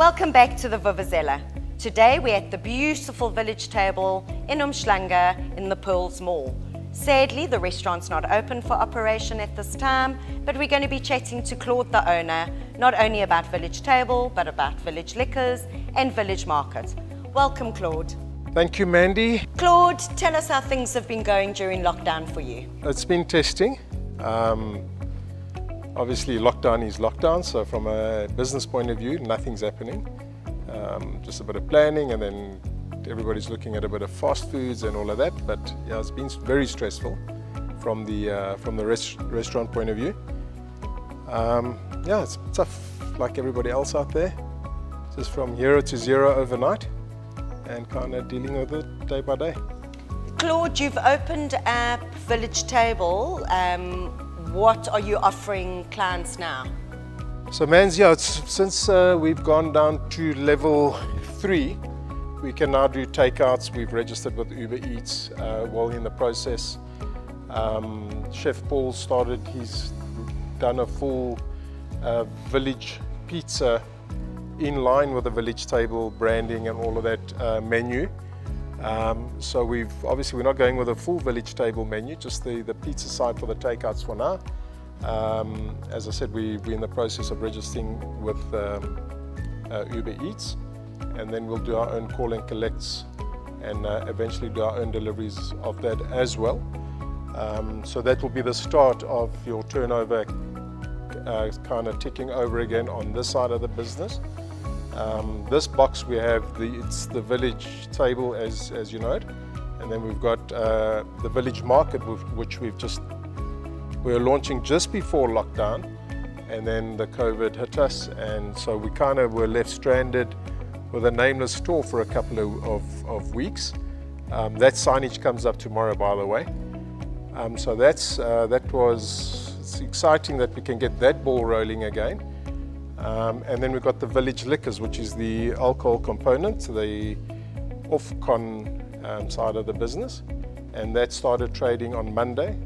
Welcome back to the Vuvuzela. Today we're at the beautiful village table in Umhlanga in the Pearls Mall. Sadly, the restaurant's not open for operation at this time, but we're going to be chatting to Claude, the owner, not only about Village Table, but about Village Liquors and Village Market. Welcome, Claude. Thank you, Mandy. Claude, tell us how things have been going during lockdown for you. It's been testing. Obviously, lockdown is lockdown, so from a business point of view, nothing's happening. Just a bit of planning, and then everybody's looking at a bit of fast foods and all of that. But yeah, it's been very stressful from the restaurant point of view. Yeah, it's tough, like everybody else out there. Just from hero to zero overnight, and kind of dealing with it day by day. Claude, you've opened up Village Table. What are you offering clients now? So Mans, yeah, since we've gone down to level 3, we can now do takeouts. We've registered with Uber Eats while in the process. Chef Paul started, he's done a full village pizza in line with the Village Table branding and all of that menu. So we're not going with a full Village Table menu, just the pizza side for the takeouts for now. As I said, we're in the process of registering with Uber Eats, and then we'll do our own call and collects, and eventually do our own deliveries of that as well. So that will be the start of your turnover kind of ticking over again on this side of the business. This box we have, it's the Village Table as you know it, and then we've got the Village Market, which we're launching just before lockdown, and then the COVID hit us, and so we kind of were left stranded with a nameless store for a couple of weeks. That signage comes up tomorrow, by the way. So it's exciting that we can get that ball rolling again. And then we've got the Village Liquors, which is the alcohol component, the off-con side of the business, and that started trading on Monday.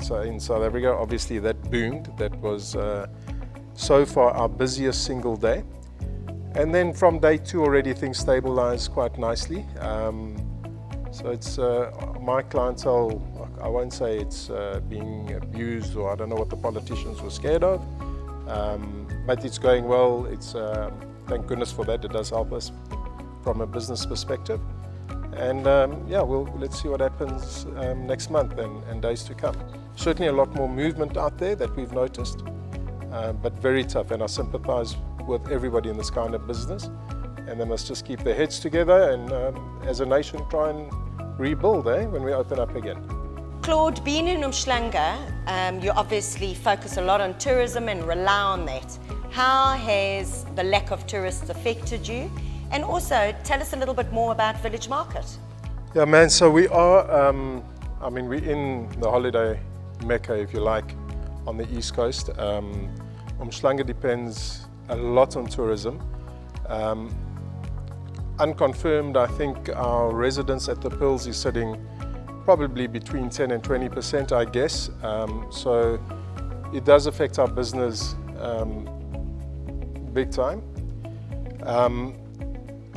So in South Africa, obviously that boomed. That was so far our busiest single day. And then from day 2 already things stabilized quite nicely. So it's my clientele, I won't say it's being abused, or I don't know what the politicians were scared of. But it's going well. It's thank goodness for that. It does help us from a business perspective. And yeah, let's see what happens next month and days to come. Certainly a lot more movement out there that we've noticed, but very tough. And I sympathize with everybody in this kind of business. And they must just keep their heads together and as a nation try and rebuild when we open up again. Claude, being in Umhlanga, you obviously focus a lot on tourism and rely on that. How has the lack of tourists affected you? And also, tell us a little bit more about Village Market. Yeah, man, so we are, we're in the holiday mecca, if you like, on the East Coast. Umhlanga depends a lot on tourism. Unconfirmed, I think our residents at the Pearls is sitting probably between 10 and 20%, I guess. So it does affect our business big time.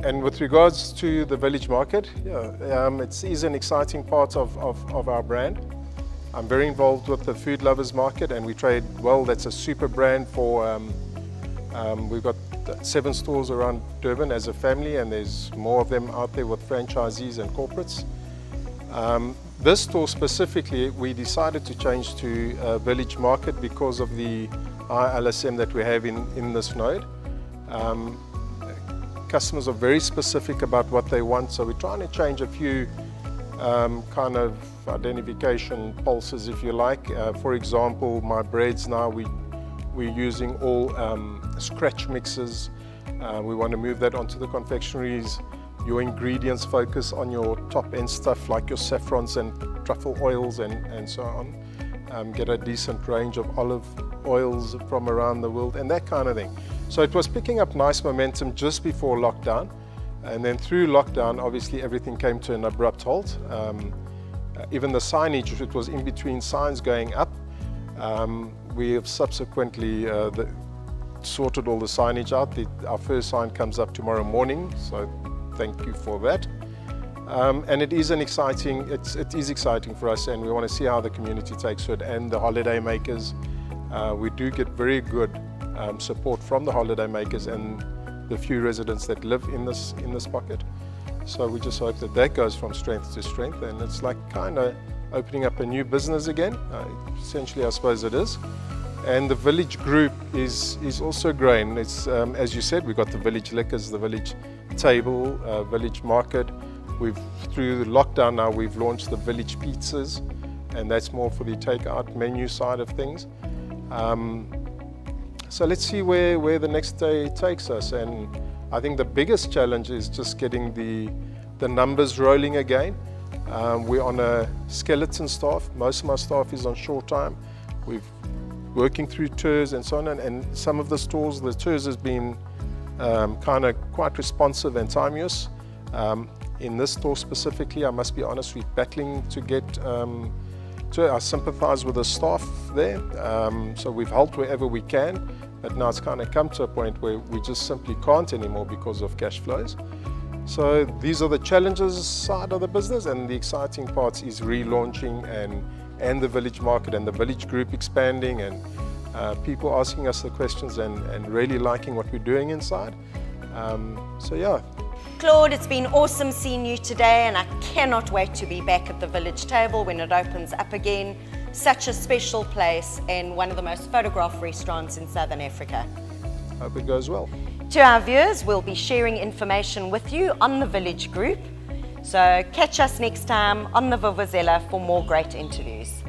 And with regards to the Village Market, yeah, it is an exciting part of our brand. I'm very involved with the Food Lovers Market, and we trade well. That's a super brand for, we've got 7 stores around Durban as a family, and there's more of them out there with franchisees and corporates. This store specifically, we decided to change to Village Market because of the high LSM that we have in this node. Customers are very specific about what they want, so we're trying to change a few kind of identification pulses, if you like. For example, my breads now, we're using all scratch mixes. We want to move that onto the confectionaries. Your ingredients focus on your top-end stuff like your saffrons and truffle oils and so on. Get a decent range of olive oils from around the world and that kind of thing. So it was picking up nice momentum just before lockdown, and then through lockdown obviously everything came to an abrupt halt. Even the signage, it was in between signs going up. We have subsequently sorted all the signage out. Our first sign comes up tomorrow morning, so thank you for that. And it is exciting for us, and we want to see how the community takes to it, and the holiday makers. We do get very good support from the holiday makers and the few residents that live in this pocket. So we just hope that that goes from strength to strength, and it's like kind of opening up a new business again. Essentially, I suppose it is. And the village group is also growing. It's as you said, we've got the village liquors, the village table, village market. Through the lockdown now, we've launched the village pizzas, and that's more for the takeout menu side of things. So let's see where the next day takes us. And I think the biggest challenge is just getting the numbers rolling again. We're on a skeleton staff. Most of my staff is on short time. We're working through tours and so on, and some of the stores, the tours has been kind of quite responsive and timeous. In this store specifically, I must be honest, we're battling to get I sympathize with the staff there, so we've helped wherever we can, but now it's kind of come to a point where we just simply can't anymore because of cash flows. So these are the challenges side of the business, and the exciting parts is relaunching and the village market and the village group expanding, and people asking us the questions and really liking what we're doing inside. So yeah. Claude, it's been awesome seeing you today, and I cannot wait to be back at the village table when it opens up again. Such a special place and one of the most photographed restaurants in Southern Africa. Hope it goes well. To our viewers, we'll be sharing information with you on the village group. So catch us next time on the Vuvuzela for more great interviews.